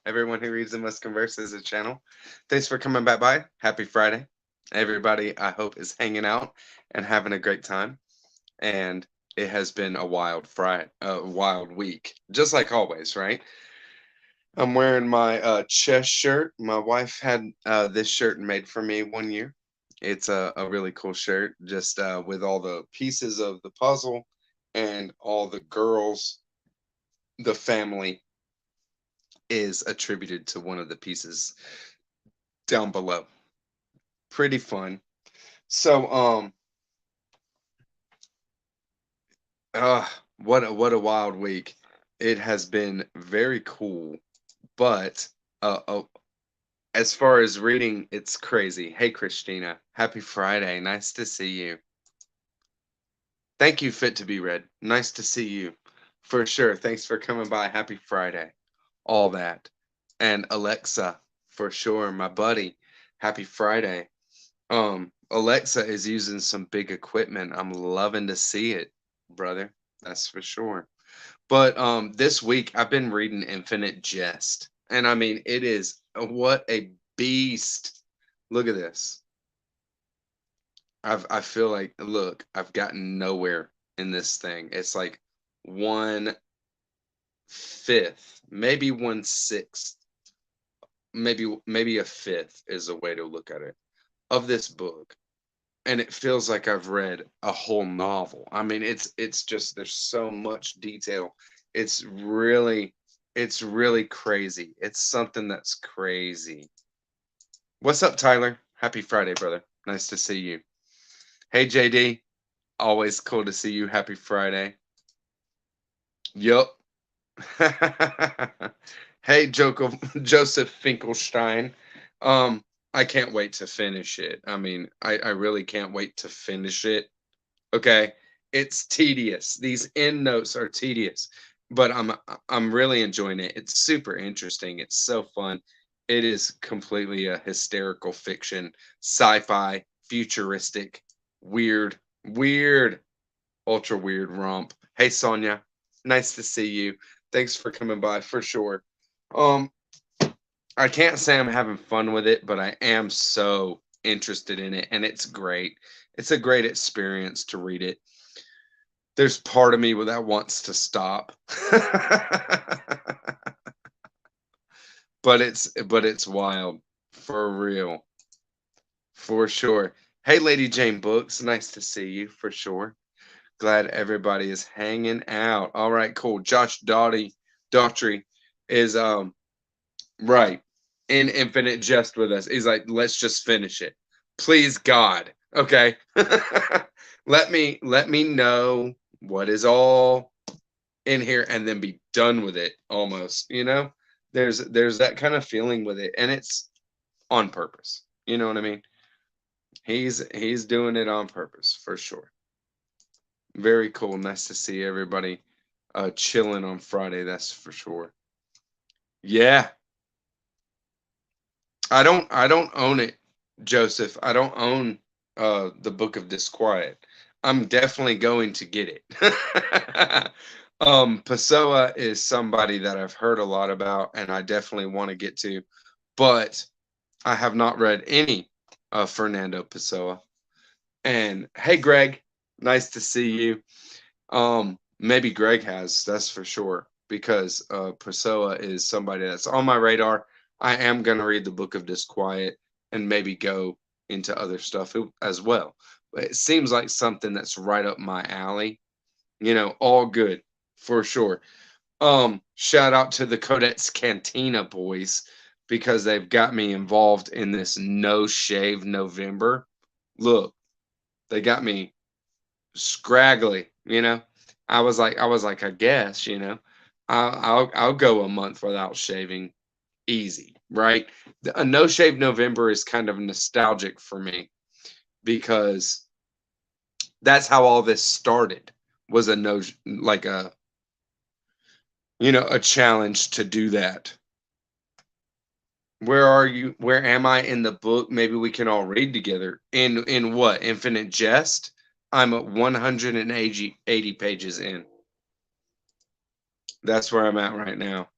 Everyone who reads and must converse is a channel. Thanks for coming back by. Happy Friday. Everybody, I hope, is hanging out and having a great time. And it has been a wild Friday, a wild week, just like always, right? I'm wearing my chest shirt. My wife had this shirt made for me 1 year. It's a really cool shirt, just with all the pieces of the puzzle and all the girls, the family is attributed to one of the pieces down below. Pretty fun. So uh what a wild week. It has been very cool, but as far as reading, it's crazy. Hey Christina, happy Friday. Nice to see you. Thank you, Fit to be Read. Nice to see you. For sure. Thanks for coming by. Happy Friday. All that. And Alexa, for sure, my buddy. Happy Friday. Alexa is using some big equipment. I'm loving to see it, brother. That's for sure. But this week I've been reading Infinite Jest. And I mean it is what a beast. Look at this. I feel like look, I've gotten nowhere in this thing. It's like 1/5, maybe 1/6, maybe a fifth is a way to look at it of this book, and it feels like I've read a whole novel. I mean, it's just there's so much detail. It's really it's really crazy. It's something that's crazy. What's up, Tyler? Happy Friday, brother. Nice to see you. Hey, JD. Always cool to see you. Happy Friday. Yup. Hey, Joseph Finkelstein. Um, I can't wait to finish it. I mean, I really can't wait to finish it. Okay, it's tedious. These end notes are tedious, but I'm really enjoying it. It's super interesting. It's so fun. It is completely a hysterical fiction, sci-fi, futuristic, weird, ultra weird romp. Hey Sonia, nice to see you. Thanks for coming by for sure. Um, I can't say I'm having fun with it, but I am so interested in it, and it's great. It's a great experience to read it. There's part of me that wants to stop, but it's wild for real, for sure. Hey, Lady Jane Books, nice to see you for sure. Glad everybody is hanging out. All right, cool. Josh Daughtry is right in Infinite Jest with us. He's like, let's just finish it, please God. Okay, let me know what is all in here and then be done with it. Almost, there's that kind of feeling with it, and it's on purpose. You know what I mean? He's doing it on purpose for sure. Very cool. Nice to see everybody chilling on Friday, that's for sure. Yeah. I don't own it, Joseph. I don't own the Book of Disquiet. I'm definitely going to get it. Pessoa is somebody that I've heard a lot about and I definitely want to get to, but I have not read any of Fernando Pessoa. And hey Greg, nice to see you. Maybe Greg has, that's for sure, because Pessoa is somebody that's on my radar. I am going to read the Book of Disquiet and maybe go into other stuff as well. But it seems like something that's right up my alley. All good for sure. Shout out to the Codex Cantina boys because they've got me involved in this no shave November. Look, they got me scraggly. I was like, I guess, I'll go a month without shaving easy, right? A no shave November is kind of nostalgic for me because that's how all this started, was a no, like a challenge to do that. Where are you? Where am I in the book? Maybe we can all read together. In what? Infinite Jest? I'm at 180 pages in. That's where I'm at right now.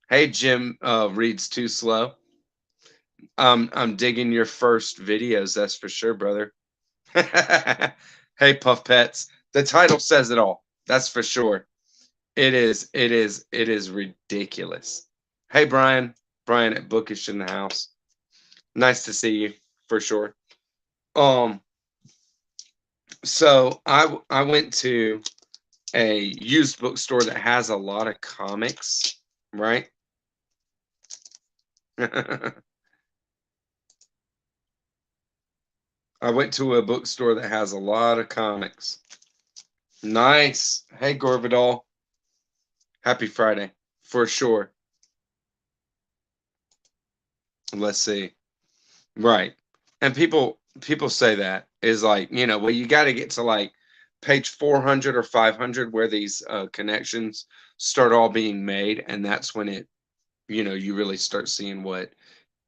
Hey, Jim reads too slow. I'm digging your first videos, that's for sure, brother. Hey, Puff Pets. The title says it all. That's for sure. It is ridiculous. Hey, Brian. Brian at Bookish in the house. Nice to see you, for sure. Um, so I went to a used bookstore that has a lot of comics, right? I went to a bookstore that has a lot of comics. Nice. Hey, Gorvidal. Happy Friday, for sure. Let's see. Right. And people say that is like, well, you got to get to like page 400 or 500 where these connections start all being made, and that's when you really start seeing what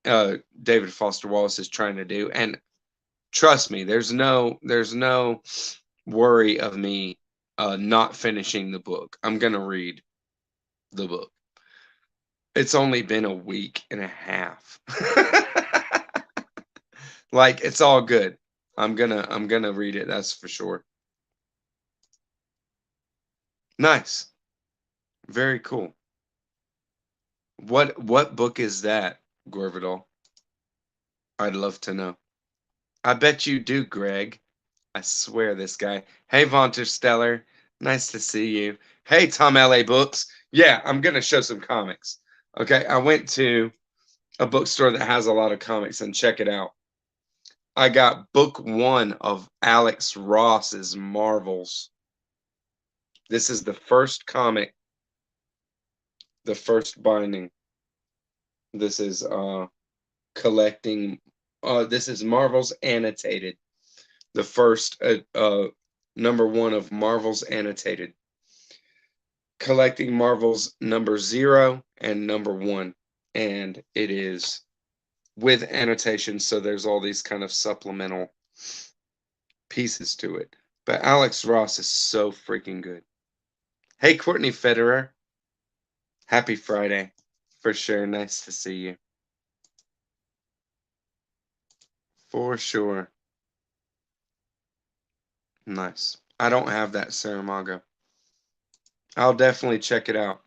David Foster Wallace is trying to do. And trust me, there's no worry of me not finishing the book. I'm gonna read the book. It's only been a week and a half. Like, it's all good. I'm gonna read it, that's for sure. Nice. Very cool. What book is that, Gorvidal? I'd love to know. I bet you do, Greg. I swear this guy. Hey, Vonter Stellar. Nice to see you. Hey, Tom LA Books. Yeah, I'm gonna show some comics. Okay, I went to a bookstore that has a lot of comics, and check it out. I got book 1 of Alex Ross's Marvels. This is the first comic, the first binding. This is collecting. This is Marvels Annotated, the first number 1 of Marvels Annotated, collecting Marvels number 0 and number 1, and it is with annotations. So there's all these kind of supplemental pieces to it. But Alex Ross is so freaking good. Hey, Courtney Federer. Happy Friday. For sure. Nice to see you. For sure. Nice. I don't have that Saramago. I'll definitely check it out.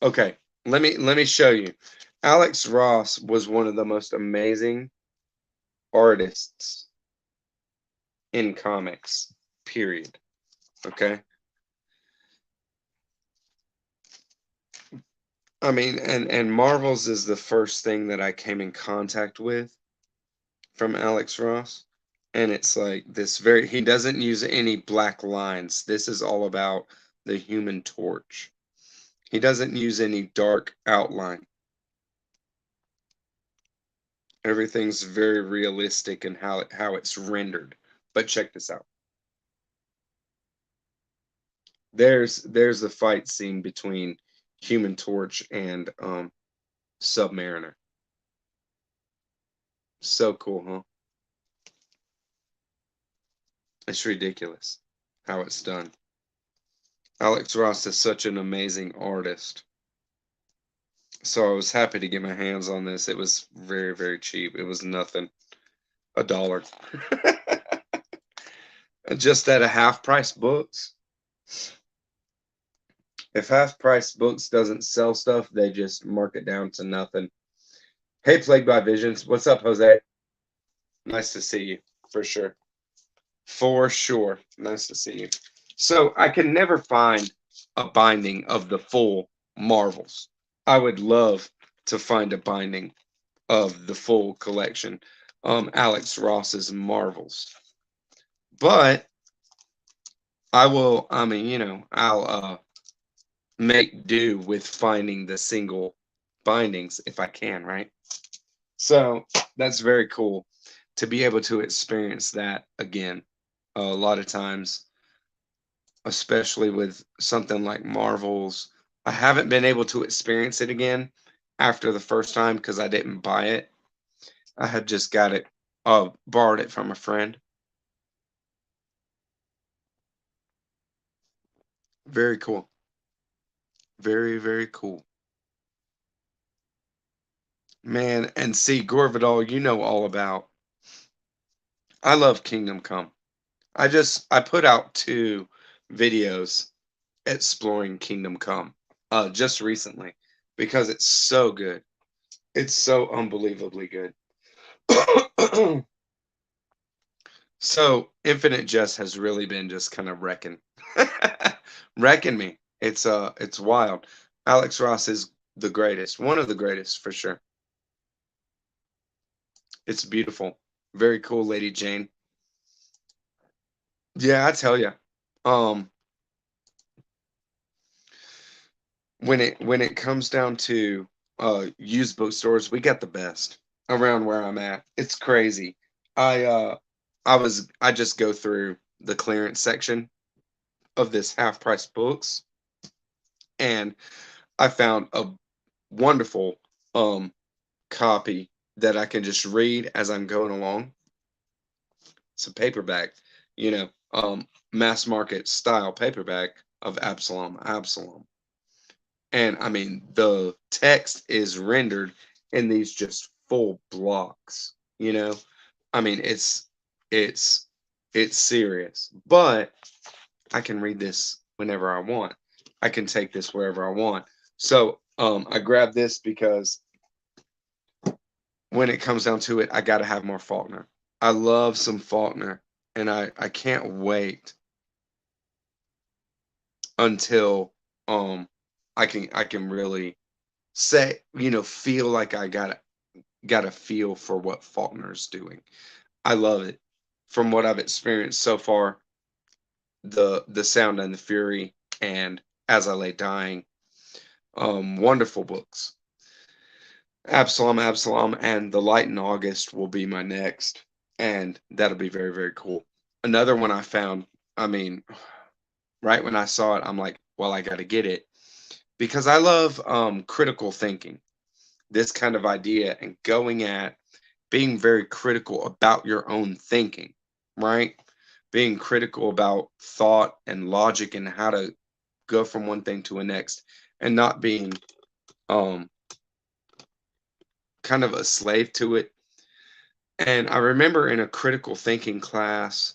Okay, let me show you. Alex Ross was one of the most amazing artists in comics, period. Okay? I mean, and Marvels is the first thing that I came in contact with from Alex Ross. And it's like this he doesn't use any black lines. This is all about the Human Torch. He doesn't use any dark outline. Everything's very realistic in how it's rendered. But check this out. There's the fight scene between Human Torch and Submariner. So cool, huh? It's ridiculous how it's done. Alex Ross is such an amazing artist. So I was happy to get my hands on this. It was very, very cheap. It was nothing. $1. Just at a half price books. If half price books doesn't sell stuff, they just mark it down to nothing. Hey, Plagued by Visions. What's up, Jose? Nice to see you, for sure. For sure. Nice to see you. So I can never find a binding of the full Marvels. I would love to find a binding of the full collection, Alex Ross's Marvels. But I'll make do with finding the single bindings if I can, right? So that's very cool to be able to experience that again. A lot of times, especially with something like Marvels, I haven't been able to experience it again after the first time because I didn't buy it. I had just got it, borrowed it from a friend. Very cool. Very, very cool. Man, and see, Gorvidal, you know all about. I love Kingdom Come. I put out 2 videos exploring Kingdom Come just recently because it's so good. It's so unbelievably good. So Infinite Jest has really been just kind of wrecking wrecking me. It's wild. Alex Ross is the greatest, one of the greatest for sure. It's beautiful. Very cool, Lady Jane. Yeah, I tell you. Um when it comes down to used bookstores, we got the best around where I'm at. It's crazy. I uh I just go through the clearance section of this half price books, and I found a wonderful um copy that I can just read as I'm going along. It's a paperback, mass market style paperback of Absalom, Absalom. And I mean, the text is rendered in these just full blocks, you know? I mean, it's it's serious. But I can read this whenever I want. I can take this wherever I want. So, I grabbed this because when it comes down to it, I got to have more Faulkner. I love some Faulkner, and I can't wait until I can really say, feel like I got a feel for what Faulkner's doing. I love it. From what I've experienced so far, the Sound and the Fury and As I Lay Dying, wonderful books. Absalom, Absalom, and The Light in August will be my next, and that'll be very, very cool. Another one I found, I mean, right when I saw it, I'm like, well, I got to get it because I love critical thinking, this kind of idea, and going at being very critical about your own thinking, right? Being critical about thought and logic and how to go from one thing to a next, and not being um, kind of a slave to it. And I remember in a critical thinking class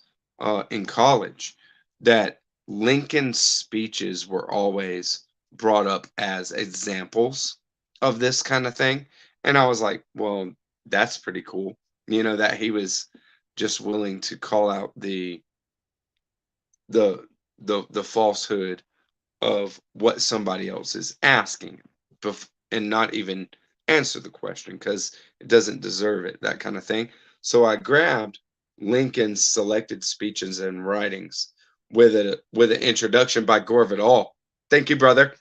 in college that Lincoln's speeches were always brought up as examples of this kind of thing. And I was like, well, that's pretty cool. That he was just willing to call out the the falsehood of what somebody else is asking and not even answer the question because it doesn't deserve it, that kind of thing. So I grabbed Lincoln's selected speeches and writings with an introduction by Gore Vidal. Thank you, brother.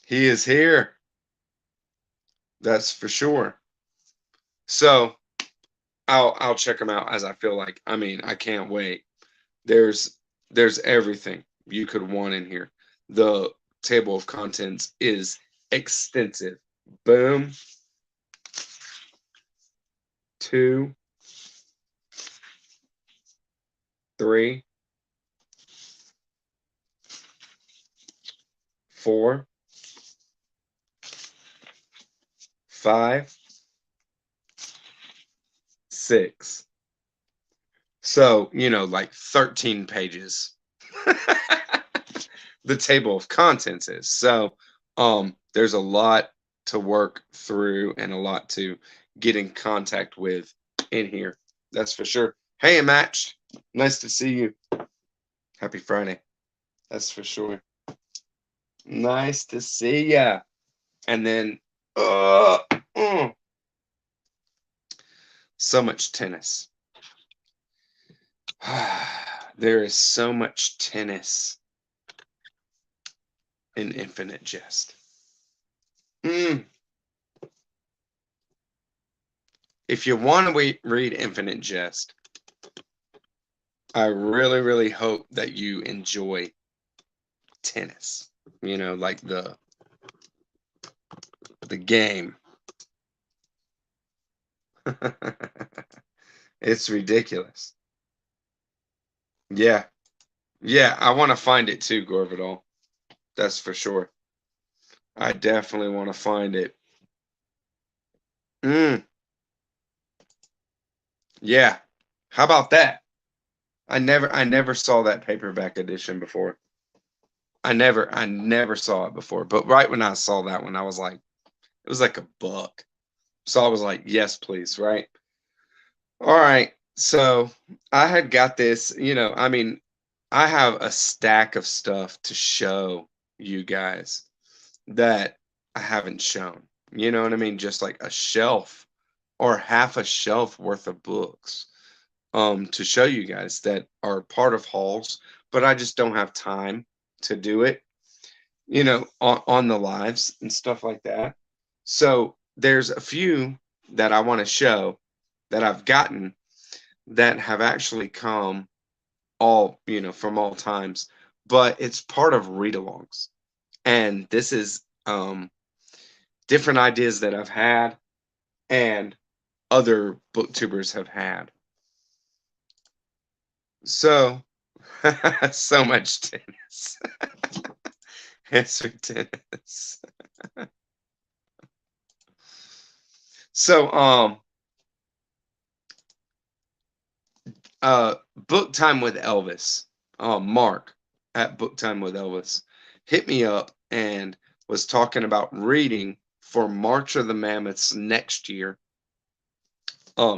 He is here. That's for sure. So I'll check them out as I feel like. I mean, I can't wait. There's there's everything you could want in here. The table of contents is extensive. Boom. 2, 3, 4, 5, 6. So, like 13 pages. The table of contents is. So, there's a lot to work through and a lot to get in contact with in here. That's for sure. Hey, Match. Nice to see you. Happy Friday. That's for sure. Nice to see ya. And then, uh, mm, so much tennis. There is so much tennis in Infinite Jest. Mm. If you want to read Infinite Jest, I really, really hope that you enjoy tennis. Like the game. It's ridiculous. Yeah. Yeah, I want to find it too, Gorvidal. That's for sure. I definitely want to find it. Mm, yeah. How about that? I never saw that paperback edition before. I never saw it before. But right when I saw that one, I was like, it was like a book. So I was like, yes, please, right? All right. So I had got this, I mean, I have a stack of stuff to show you guys that I haven't shown. You know what I mean? Just like a shelf or half a shelf worth of books to show you guys that are part of hauls, but I just don't have time to do it, on the lives and stuff like that. So there's a few that I want to show that I've gotten that have actually come all, from all times, but it's part of read-alongs. And this is different ideas that I've had and other booktubers have had. So, so much tennis. Answer tennis. So, book time with Elvis. Mark at Book Time with Elvis hit me up and was talking about reading for March of the Mammoths next year.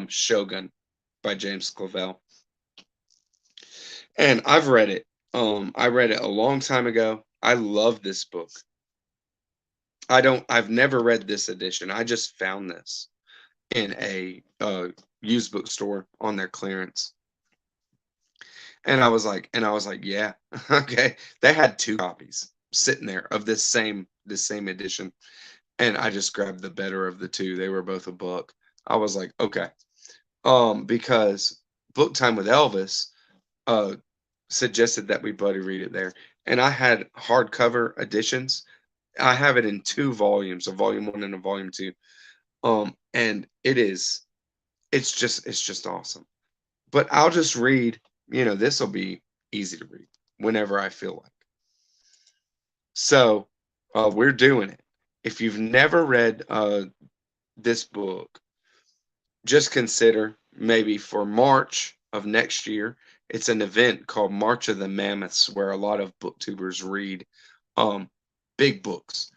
Shogun by James Clavell. And I've read it. I read it a long time ago. I love this book. I've never read this edition. I just found this in a used bookstore on their clearance. And I was like, yeah, okay. They had two copies sitting there of this same edition, and I just grabbed the better of the two. They were both a buck. I was like, okay. Because Book Time with Elvis uh suggested that we buddy read it there. And I had hardcover editions. I have it in two volumes, a volume one and a volume two. And it's just awesome. But I'll just read, this will be easy to read whenever I feel like. So we're doing it. If you've never read this book, just consider maybe for March of next year, it's an event called March of the Mammoths where a lot of booktubers read um, big books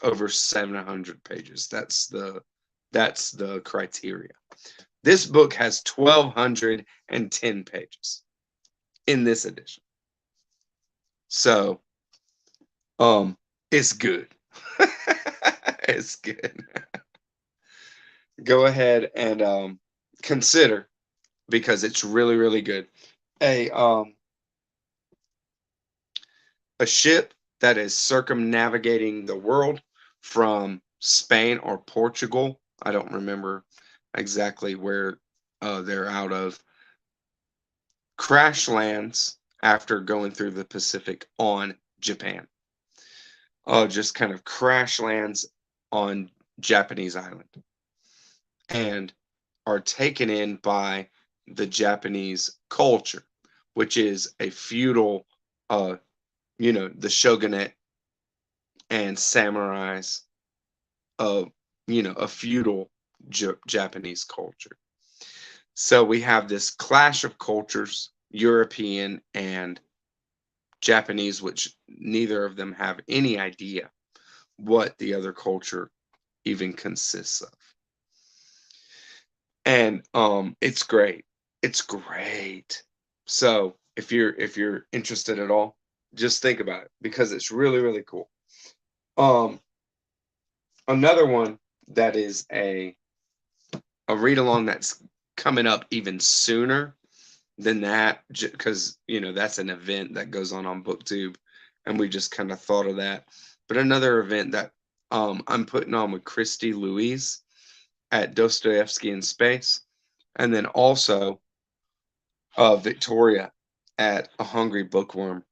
over 700 pages. That's the criteria. This book has 1,210 pages in this edition. So, it's good. It's good. Go ahead and consider, because it's really, really good. A a ship that is circumnavigating the world from Spain or Portugal. I don't remember exactly where they're out of. Crash lands after going through the Pacific on Japan. Just kind of crash lands on Japanese island and are taken in by the Japanese culture, which is a feudal, the shogunate and samurais, uh, a feudal Japanese culture. So we have this clash of cultures, European and Japanese, which neither of them have any idea what the other culture even consists of. And it's great. It's great. So if you're interested at all, just think about it because it's really, really cool. Um Another one that is a read along that's coming up even sooner than that, because that's an event that goes on BookTube, and we just kind of thought of that. But another event that I'm putting on with Christy Louise at Dostoevsky in Space, and then also Victoria at A Hungry Bookworm.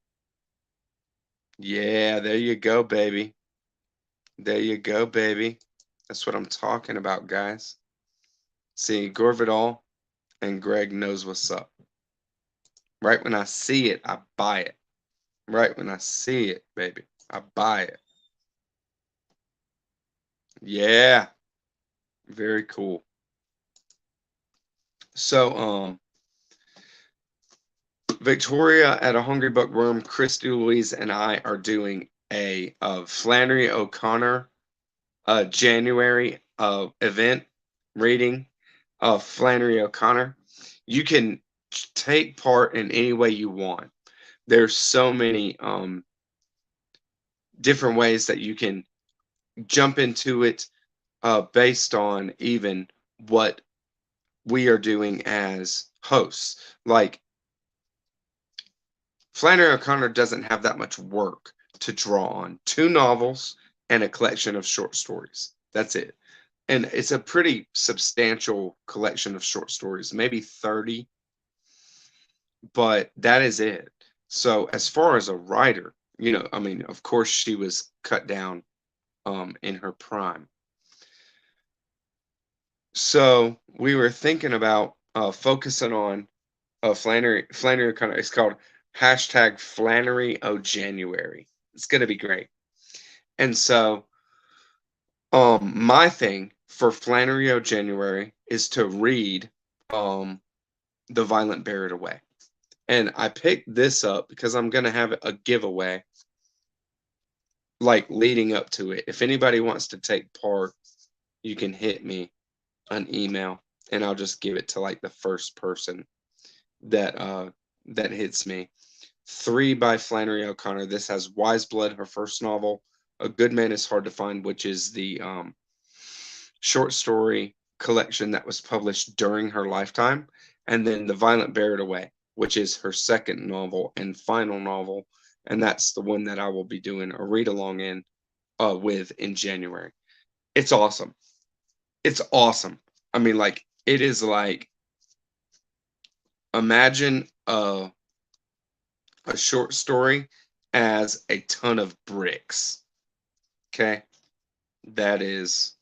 Yeah, there you go, baby. There you go, baby. That's what I'm talking about, guys. See, Gore Vidal and Greg knows what's up. Right when I see it, I buy it. Right when I see it, baby, I buy it. Yeah, very cool. So, Victoria at A Hungry Bookworm, Christy Louise, and I are doing a Flannery O'Connor January event reading of Flannery O'Connor. You can take part in any way you want. There's so many different ways that you can jump into it based on even what we are doing as hosts. Like, Flannery O'Connor doesn't have that much work to draw on. 2 novels and a collection of short stories. That's it. And it's a pretty substantial collection of short stories, maybe 30, but that is it. So as far as a writer, I mean, of course she was cut down in her prime. So we were thinking about focusing on Flannery O'Connor. It's called hashtag Flannery O January. It's gonna be great. And so my thing for Flannery O January is to read The Violent Bear It Away. And I picked this up because I'm gonna have a giveaway like leading up to it. If anybody wants to take part, you can hit me an email and I'll just give it to like the first person that that hits me. 3 by Flannery O'Connor. This has Wise Blood, her first novel. A Good Man is Hard to Find, which is the short story collection that was published during her lifetime. And then The Violent Bear It Away, which is her second novel and final novel. And that's the one that I will be doing a read along in with in January. It's awesome. It's awesome. I mean, like, it is like, imagine a short story as a ton of bricks. Okay? That is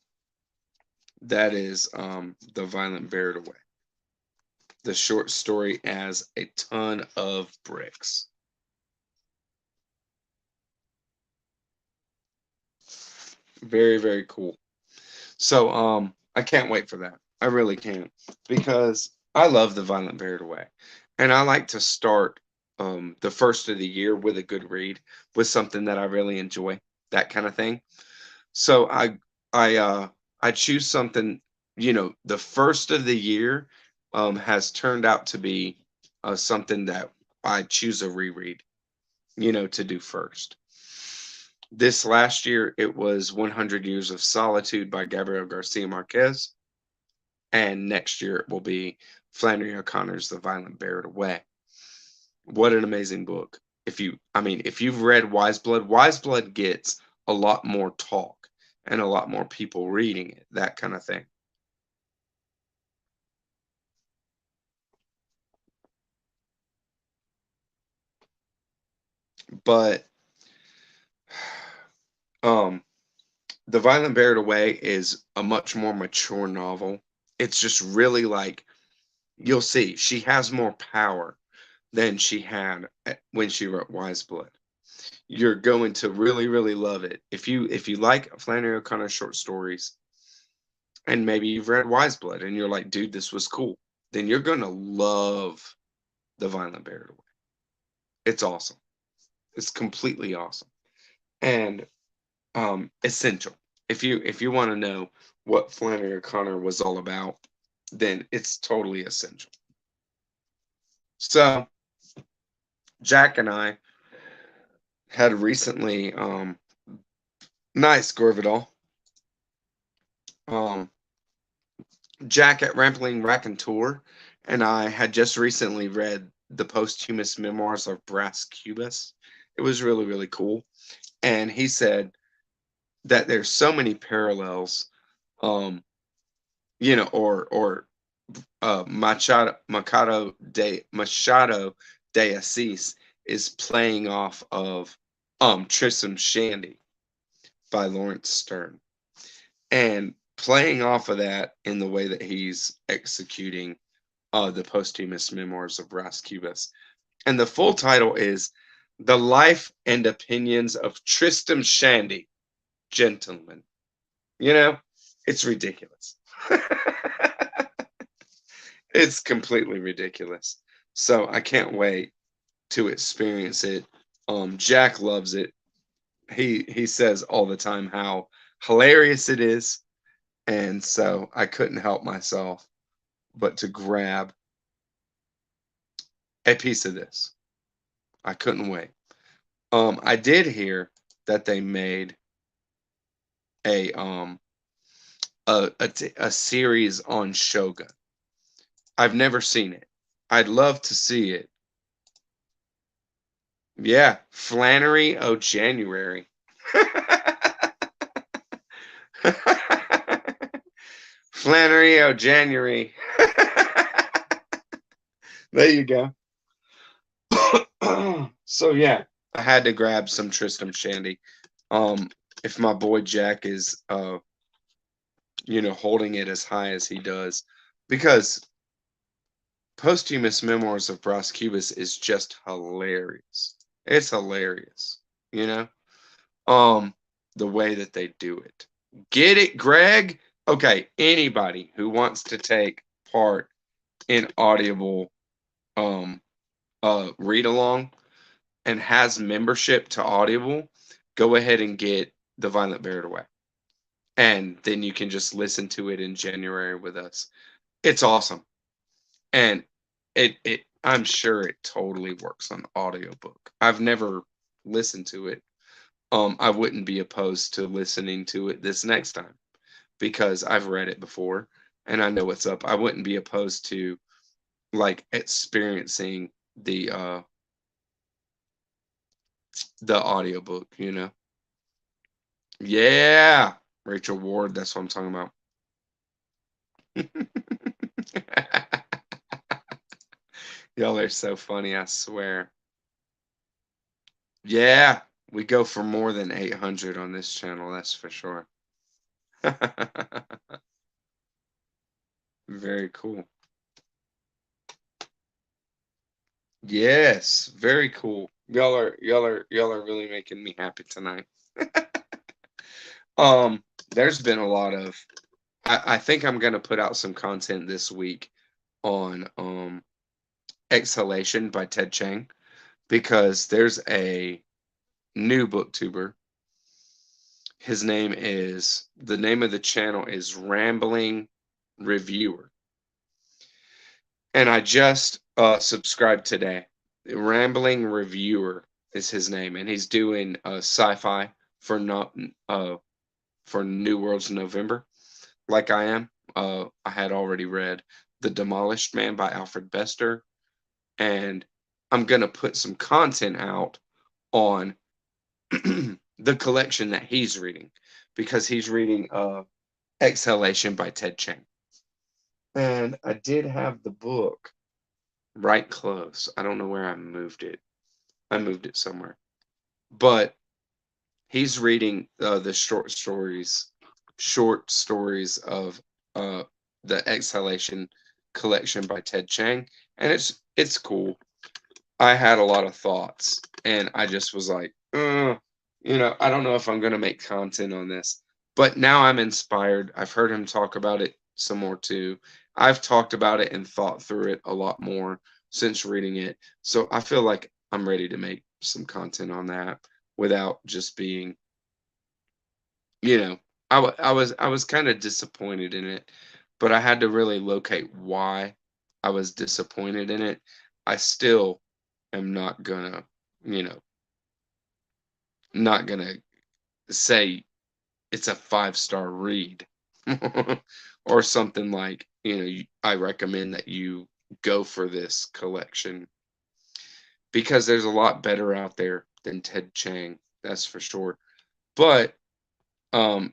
The Violent Bear It Away. The short story as a ton of bricks. Very, very cool. So I can't wait for that. I really can't, because I love The Violent Bear It Away. And I like to start the first of the year with a good read, with something that I really enjoy, that kind of thing. So I choose something, the first of the year has turned out to be something that I choose a reread, to do first. This last year, it was 100 Years of Solitude by Gabriel Garcia Marquez. And next year, it will be Flannery O'Connor's The Violent Bear It Away. What an amazing book. If you've read Wise Blood gets a lot more talk and a lot more people reading it, that kind of thing. But The Violent Bear It Away is a much more mature novel. It's just really like, you'll see, she has more power than she had when she wrote Wise Blood. You're going to really, really love it. If you like Flannery O'Connor short stories, and maybe you've read Wise Blood and you're like, dude, this was cool, then you're gonna love The Violent Bear It Away. It's awesome. It's completely awesome. And essential. If you want to know what Flannery O'Connor was all about, then it's totally essential. So Jack and I had recently nice Gorvidal. Jack at Rambling Raconteur and I had just recently read the posthumous memoirs of Brass Cubas. It was really, really cool. And he said that there's so many parallels, or Machado de Assis is playing off of Tristram Shandy by Lawrence Stern, and playing off of that in the way that he's executing the posthumous memoirs of Brass Cubas. And the full title is The Life and Opinions of Tristram Shandy, Gentleman. You know, it's ridiculous. It's completely ridiculous. So I can't wait to experience it. Jack loves it. He says all the time how hilarious it is, and so I couldn't help myself but to grab a piece of this. I couldn't wait. I did hear that they made a a series on Shogun. I've never seen it. I'd love to see it. Yeah, Flannery O January. Flannery O January. There you go. So yeah, I had to grab some Tristram Shandy. If my boy Jack is holding it as high as he does, because Posthumous Memoirs of Bras Cubus is just hilarious. It's hilarious, you know? The way that they do it. Get it, Greg? Okay, anybody who wants to take part in Audible read along and has membership to Audible, go ahead and get The Violent Buried Away. And then you can just listen to it in January with us. It's awesome. And it I'm sure it totally works on audiobook. I've never listened to it. I wouldn't be opposed to listening to it this next time because I've read it before and I know what's up. I wouldn't be opposed to like experiencing the audiobook, you know. Yeah, Rachel Ward, that's what I'm talking about. Y'all are so funny, I swear. Yeah, we go for more than 800 on this channel, that's for sure. Very cool. Yes, very cool. Y'all are really making me happy tonight. There's been a lot of I think I'm gonna put out some content this week on Exhalation by Ted Chang because there's a new booktuber. The name of the channel is Rambling Reviewer. And I just subscribed today. Rambling Reviewer is his name, and he's doing sci-fi for not for New Worlds November, like I am. I had already read The Demolished Man by Alfred Bester, and I'm gonna put some content out on the collection that he's reading because he's reading Exhalation by Ted Chang. And I did have the book right close. I don't know where I moved it. I moved it somewhere. But he's reading the short stories of the Exhalation collection by Ted Chang, and it's cool. I had a lot of thoughts, and I just was like, I don't know if I'm gonna make content on this, but now I'm inspired. I've heard him talk about it some more too. I've talked about it and thought through it a lot more since reading it, so I feel like I'm ready to make some content on that without just being, you know, I was kind of disappointed in it, but I had to really locate why I was disappointed in it. I still am not gonna, you know, not gonna say it's a 5-star read or something like, I recommend that you go for this collection because there's a lot better out there than Ted Chang, that's for sure. But a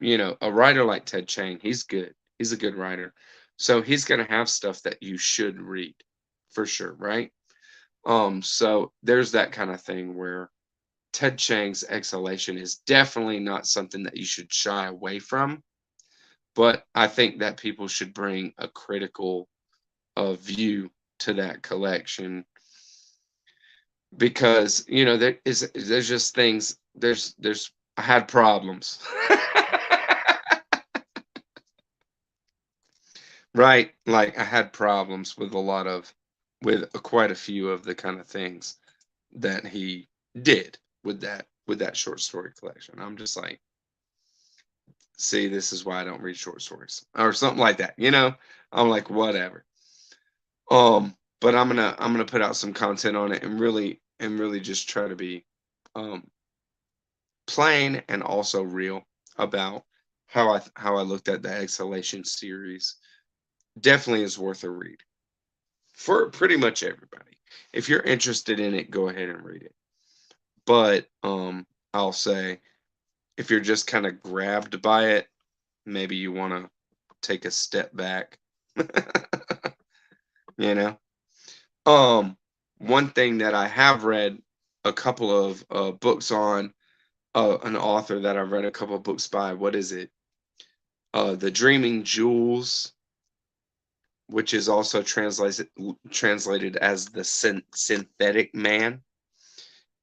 writer like Ted Chang, he's good. He's a good writer. So he's going to have stuff that you should read for sure, right? So there's that kind of thing where Ted Chang's Exhalation is definitely not something that you should shy away from, but I think that people should bring a critical view to that collection because there's just things, there's I had problems. Right, like I had problems with quite a few of the kind of things that he did with that short story collection. I'm just like, see, this is why I don't read short stories or something like that. I'm like, whatever. But I'm gonna put out some content on it and really just try to be um plain and also real about how I looked at the Exhalation series. Definitely is worth a read for pretty much everybody. If you're interested in it, go ahead and read it. But I'll say, if you're just kind of grabbed by it, maybe you want to take a step back. you know. One thing that I have read a couple of books on, an author that I've read a couple of books by. What is it? The Dreaming Jewels, which is also translated as the Synthetic Man,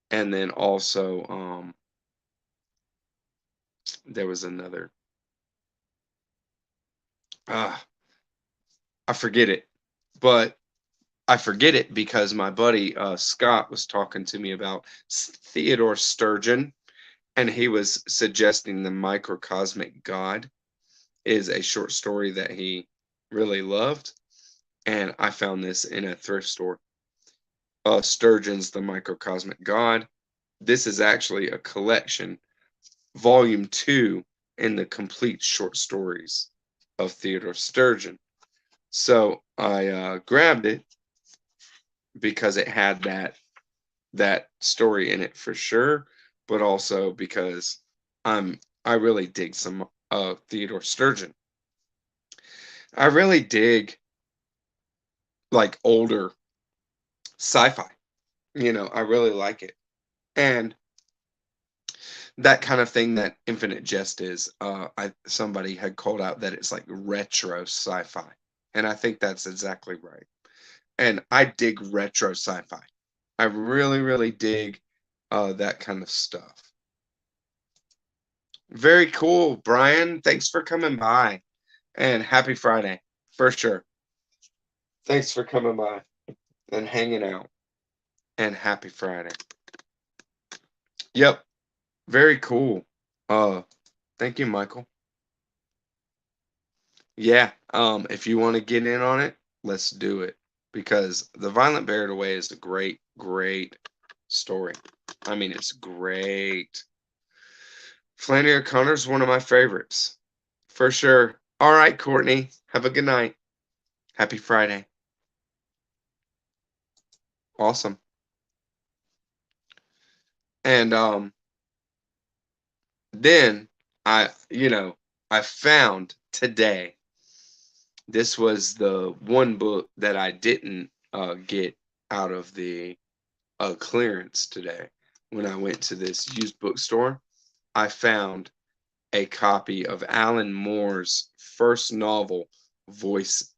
and then also there was another. Uh, I forget it, but I forget it because my buddy Scott was talking to me about Theodore Sturgeon, and he was suggesting the Microcosmic God is a short story that he really loved, and I found this in a thrift store. Sturgeon's The Microcosmic God. This is actually a collection, volume 2, in the complete short stories of Theodore Sturgeon. So I grabbed it because it had that story in it for sure, but also because I really dig some Theodore Sturgeon. I really dig like older sci-fi. I really like it. And that kind of thing that Infinite Jest is, somebody had called out that it's like retro sci-fi. And I think that's exactly right. And I dig retro sci-fi. I really, really dig that kind of stuff. Very cool, Brian. Thanks for coming by. And happy Friday, for sure. Thanks for coming by and hanging out. And happy Friday. Yep, very cool. Uh, Thank you, Michael. Yeah, if you want to get in on it, let's do it. Because The Violent Buried Away is a great, great story. I mean, it's great. Flannery O'Connor's one of my favorites, for sure. All right, Courtney, have a good night. Happy Friday. Awesome. And then I found today, this was the one book that I didn't get out of the clearance today. When I went to this used bookstore, I found a copy of Alan Moore's first novel, Voice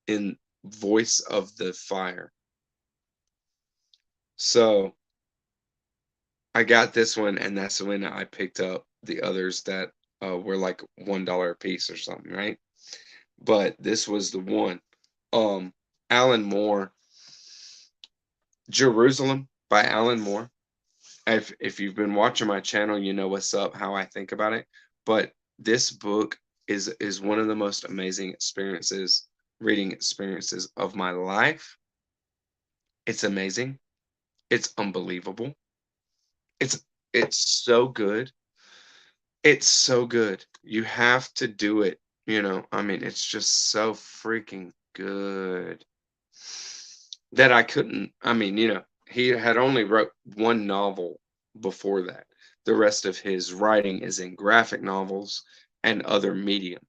in Voice of the Fire. So I got this one, and that's when I picked up the others that were like $1 a piece or something, right? But this was the one. Alan Moore, Jerusalem by Alan Moore. If you've been watching my channel, you know what's up, how I think about it. But this book is one of the most amazing reading experiences of my life. It's amazing. It's unbelievable. It's it's so good. It's so good. You have to do it. I mean, it's just so freaking good that I couldn't. I mean, he had only wrote one novel before that. The rest of his writing is in graphic novels and other medium,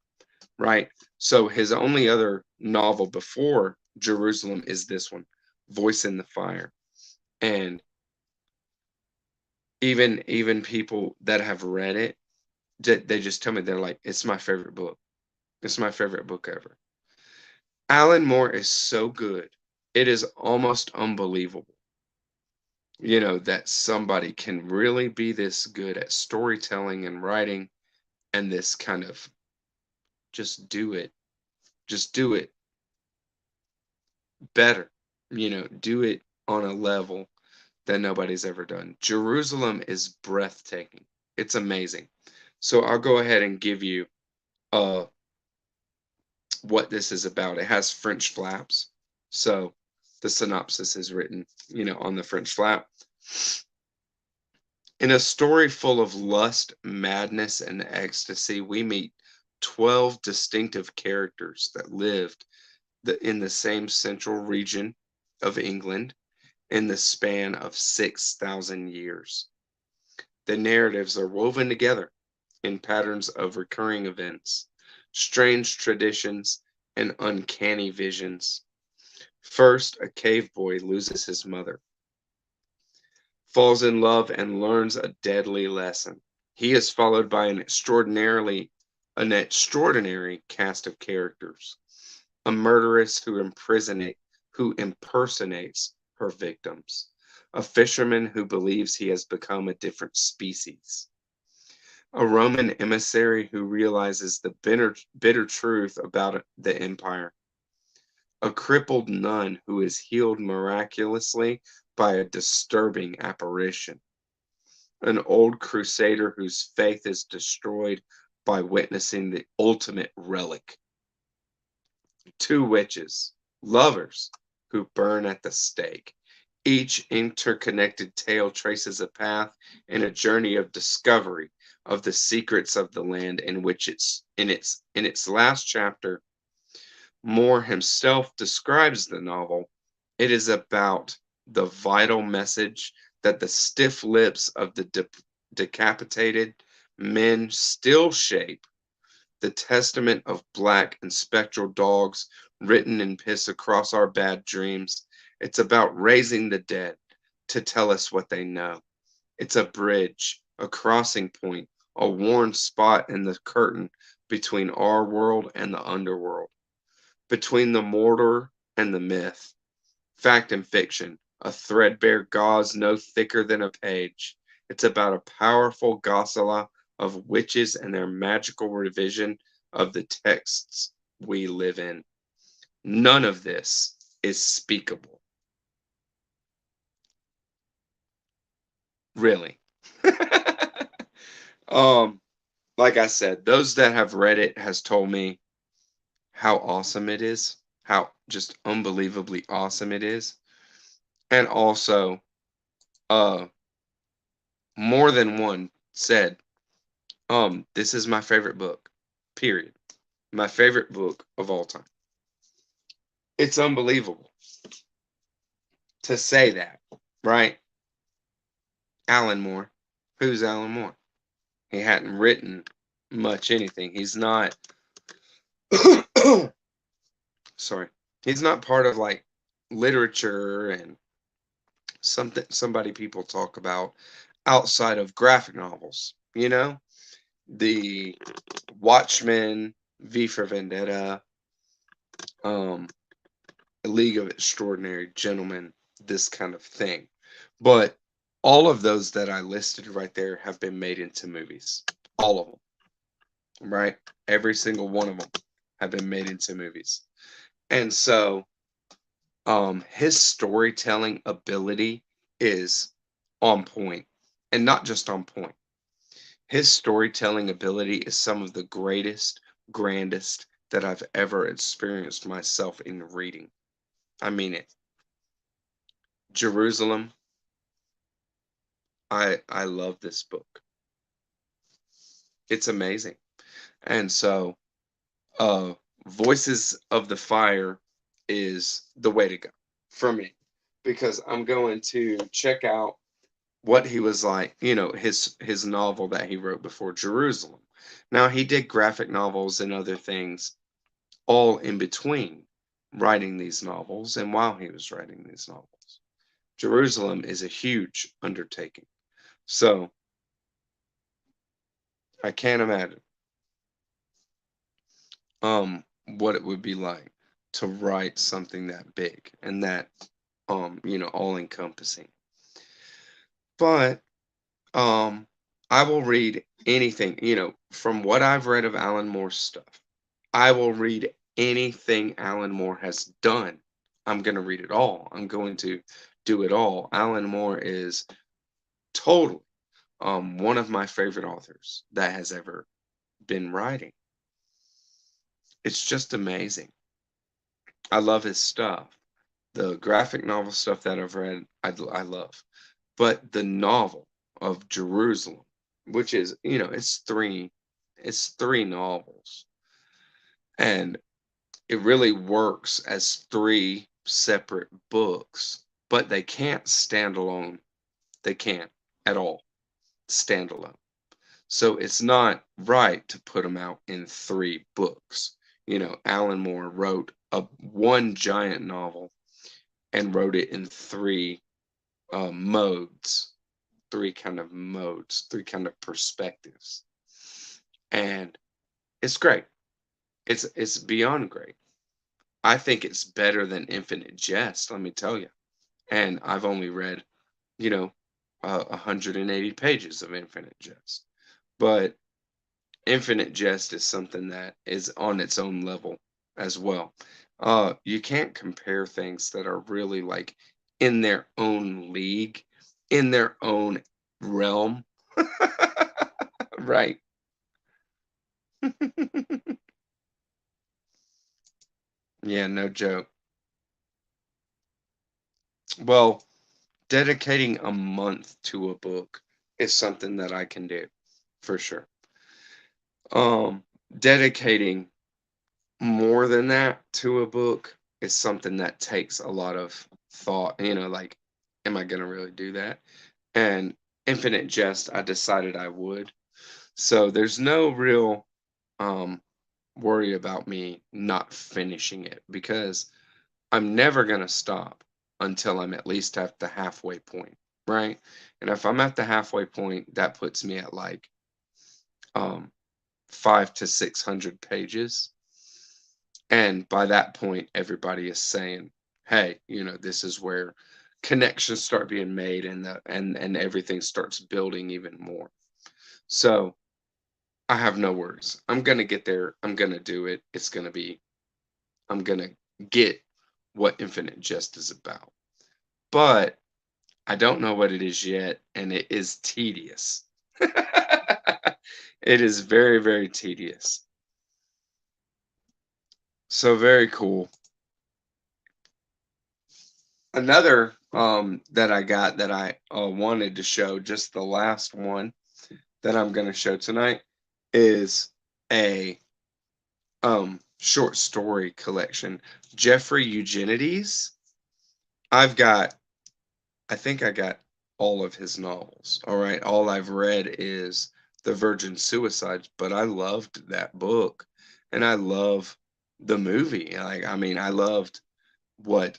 right? So his only other novel before Jerusalem is this one, Voice in the Fire. And even people that have read it, they just tell me, they're like, it's my favorite book. It's my favorite book ever. Alan Moore is so good. It is almost unbelievable. that somebody can really be this good at storytelling and writing, and this kind of just do it, just do it better, do it on a level that nobody's ever done. Jerusalem is breathtaking. It's amazing. So I'll go ahead and give you uh what this is about. It has French flaps. So the synopsis is written, on the French flap. In a story full of lust, madness, and ecstasy, we meet 12 distinctive characters that lived in the same central region of England in the span of 6,000 years. The narratives are woven together in patterns of recurring events, strange traditions, and uncanny visions. First, a cave boy loses his mother, falls in love, and learns a deadly lesson. He is followed by an extraordinary cast of characters. A murderess who impersonates her victims. A fisherman who believes he has become a different species. A Roman emissary who realizes the bitter truth about the empire. A crippled nun who is healed miraculously by a disturbing apparition. An old crusader whose faith is destroyed by witnessing the ultimate relic. Two witches, lovers, who burn at the stake. Each interconnected tale traces a path and a journey of discovery of the secrets of the land in which in its last chapter, Moore himself describes the novel. It is about the vital message that the stiff lips of the decapitated men still shape, the testament of black and spectral dogs written in piss across our bad dreams. It's about raising the dead to tell us what they know. It's a bridge, a crossing point, a worn spot in the curtain between our world and the underworld, between the mortar and the myth, fact and fiction, a threadbare gauze no thicker than a page. It's about a powerful gossamer of witches and their magical revision of the texts we live in. None of this is speakable. Really. um, like I said, those that have read it has told me how awesome it is, how just unbelievably awesome it is. And also, uh, more than one said, this is my favorite book. Period. My favorite book of all time. It's unbelievable to say that, right? Alan Moore. Who's Alan Moore? He hadn't written much anything. He's not sorry. He's not part of like literature and somebody people talk about outside of graphic novels, The Watchmen, V for Vendetta, um, A League of Extraordinary Gentlemen, this kind of thing. But all of those that I listed right there have been made into movies. All of them, right? Every single one of them have been made into movies. And so his storytelling ability is on point, and not just on point. His storytelling ability is some of the greatest, grandest that I've ever experienced myself in reading. I mean it. Jerusalem, I love this book. It's amazing. And so Voices of the Fire is the way to go for me, because I'm going to check out what he was like, his novel that he wrote before Jerusalem. Now he did graphic novels and other things all in between writing these novels and while he was writing these novels. Jerusalem is a huge undertaking. So I can't imagine what it would be like to write something that big and that all encompassing. But I will read anything, from what I've read of Alan Moore's stuff. I will read anything Alan Moore has done. I'm going to read it all. I'm going to do it all. Alan Moore is totally one of my favorite authors that has ever been writing. It's just amazing. I love his stuff. The graphic novel stuff that I've read, I love. But the novel of Jerusalem, which is, it's three novels. And it really works as three separate books, but they can't stand alone. They can't at all stand alone. So it's not right to put them out in three books. Alan Moore wrote one giant novel and wrote it in three modes, three kind of perspectives, and it's great. It's beyond great. I think it's better than Infinite Jest, let me tell you. And I've only read, 180 pages of Infinite Jest, but Infinite Jest is something that is on its own level as well. You can't compare things that are really like in their own league, in their own realm. Right. Yeah, no joke. Well, dedicating a month to a book is something that I can do for sure. Dedicating more than that to a book is something that takes a lot of thought, like, am I going to really do that? And Infinite Jest, I decided I would. So there's no real um, worry about me not finishing it because I'm never going to stop until I'm at least at the halfway point, right? And if I'm at the halfway point, that puts me at like um, 500 to 600 pages. And by that point, everybody is saying, "Hey, this is where connections start being made, and and everything starts building even more." So I have no worries. I'm gonna get there. I'm gonna do it. I'm gonna get what Infinite Jest is about. But I don't know what it is yet, and it is tedious. It is very, very tedious. So very cool. Another that I got that I wanted to show, just the last one that I'm going to show tonight, is a short story collection. Jeffrey Eugenides. I've got, I think I got all of his novels. All right, all I've read is The Virgin Suicides, but I loved that book, and I love the movie. Like, I mean, I loved what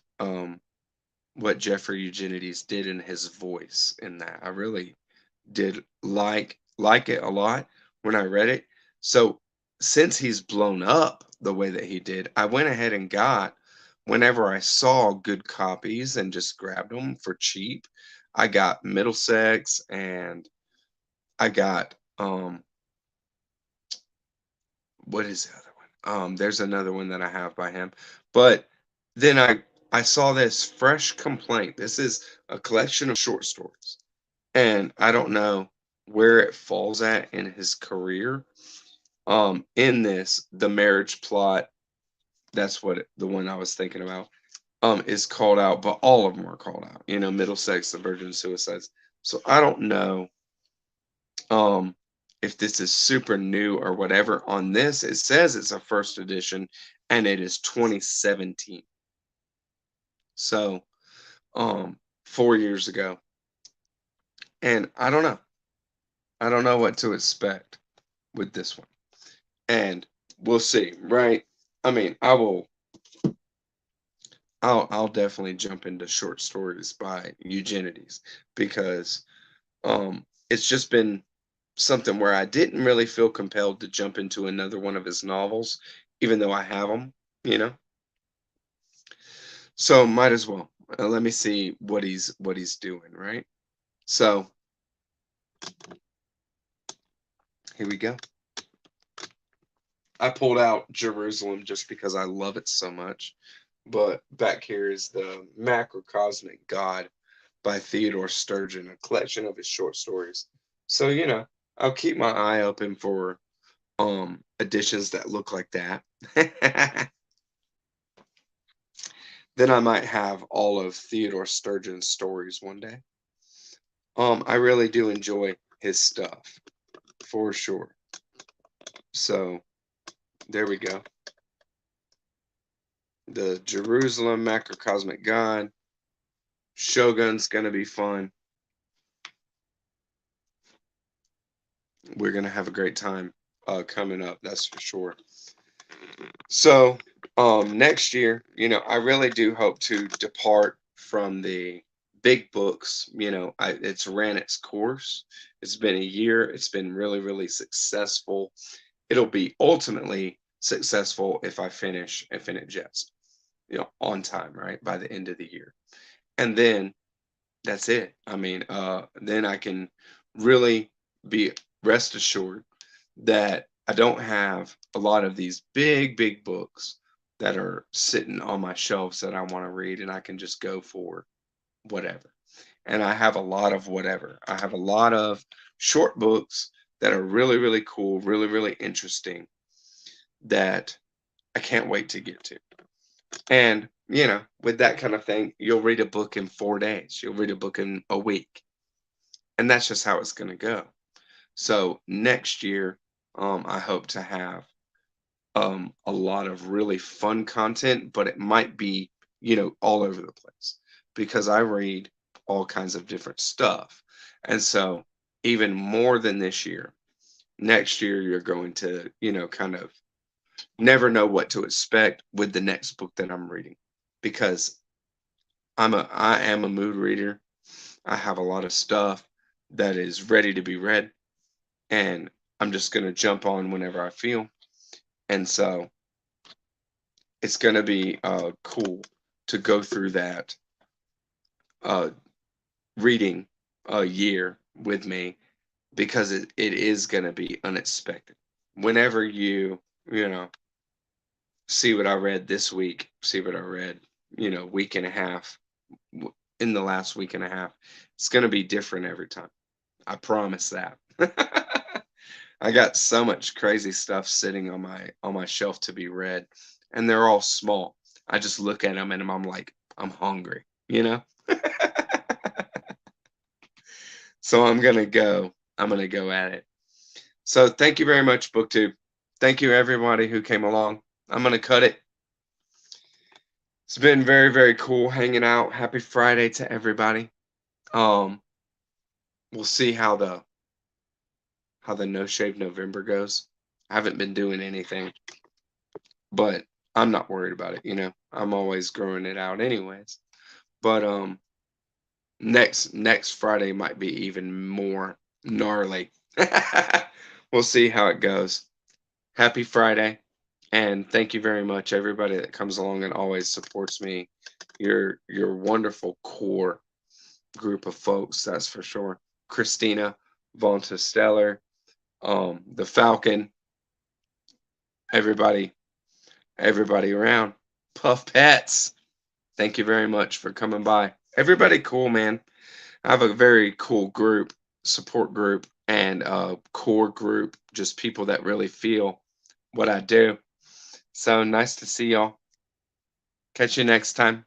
what Jeffrey Eugenides did in his voice in that. I really did like it a lot when I read it. So since he's blown up the way that he did, I went ahead and got whenever I saw good copies and just grabbed them for cheap. I got Middlesex and I got what is the other one? There's another one that I have by him. But then I saw this Fresh Complaint. This is a collection of short stories. And I don't know where it falls at in his career. In this, the marriage plot, that's the one I was thinking about, is called out, but all of them are called out. Middlesex, the Virgin Suicides. So I don't know um if this is super new or whatever. On this, it says it's a first edition and it is 2017. So 4 years ago. And I don't know what to expect with this one. And we'll see, right? I mean, I'll definitely jump into short stories by Eugenides because it's just been something where I didn't really feel compelled to jump into another one of his novels, even though I have them, you know. So might as well. Let me see what he's doing, right? So here we go. I pulled out Jerusalem just because I love it so much. But back here is the Macrocosmic God by Theodore Sturgeon, a collection of his short stories. So, I'll keep my eye open for editions that look like that. Then I might have all of Theodore Sturgeon's stories one day. I really do enjoy his stuff, for sure. So, there we go. The Jerusalem Macrocosmic God. Shogun's gonna be fun. We're gonna have a great time coming up, that's for sure. So next year, I really do hope to depart from the big books. It's ran its course. It's been a year. It's been really, really successful. It'll be ultimately successful if I finish Infinite Jest, on time, right, by the end of the year. And then that's it. I mean, then I can really be rest assured that I don't have a lot of these big, big books that are sitting on my shelves that I want to read, and I can just go for whatever. And I have a lot of whatever. I have a lot of short books that are really, really cool, really, really interesting that I can't wait to get to. And, with that kind of thing, you'll read a book in 4 days, you'll read a book in a week. And that's just how it's going to go. So next year, I hope to have a lot of really fun content, but it might be, all over the place because I read all kinds of different stuff. And so, even more than this year, next year, you're going to, kind of never know what to expect with the next book that I'm reading because I am a mood reader. I have a lot of stuff that is ready to be read, and I'm just going to jump on whenever I feel. And so it's going to be cool to go through that uh, reading year with me because it is going to be unexpected. Whenever you know, see what I read this week, see what I read, week and a half, in the last week and a half, it's going to be different every time. I promise that. I got so much crazy stuff sitting on my shelf to be read, and they're all small. I just look at them and I'm like, I'm hungry, So I'm gonna go at it. So thank you very much, BookTube. Thank you everybody who came along. I'm gonna cut it. It's been very, very cool hanging out. Happy Friday to everybody. We'll see how the No Shave November goes. I haven't been doing anything, but I'm not worried about it. I'm always growing it out anyways. But next Friday might be even more gnarly. We'll see how it goes. Happy Friday, and thank you very much everybody that comes along and always supports me. You're wonderful core group of folks, that's for sure. Christina, Vonta Stellar, the Falcon, everybody around. Puff Pets. Thank you very much for coming by. Everybody cool, man. I have a very cool group, support group, and core group, just people that really feel what I do. So nice to see y'all. Catch you next time.